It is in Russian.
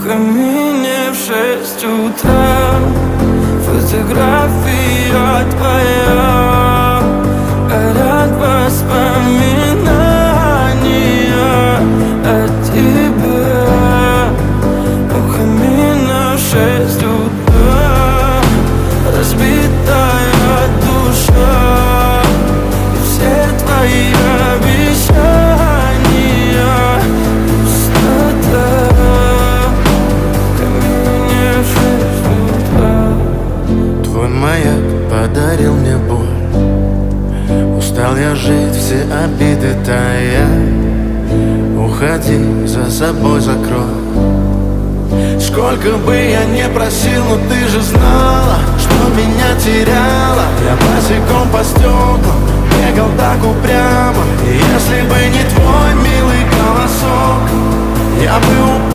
В камине в 6 утра фотография твоя, горят воспоминания о тебе. У камина в 6 утра разбитая душа, и все твои обещания пустота. В камине в 6 утра. Твой маяк подарил мне боль. Устал я жить, все обиды тая. Уходи, за собой закрой. Сколько бы я не просил, но ты же знала, что меня теряла. Я босиком по стеклам бегал так упрямо. И если бы не твой милый голосок, я бы упал.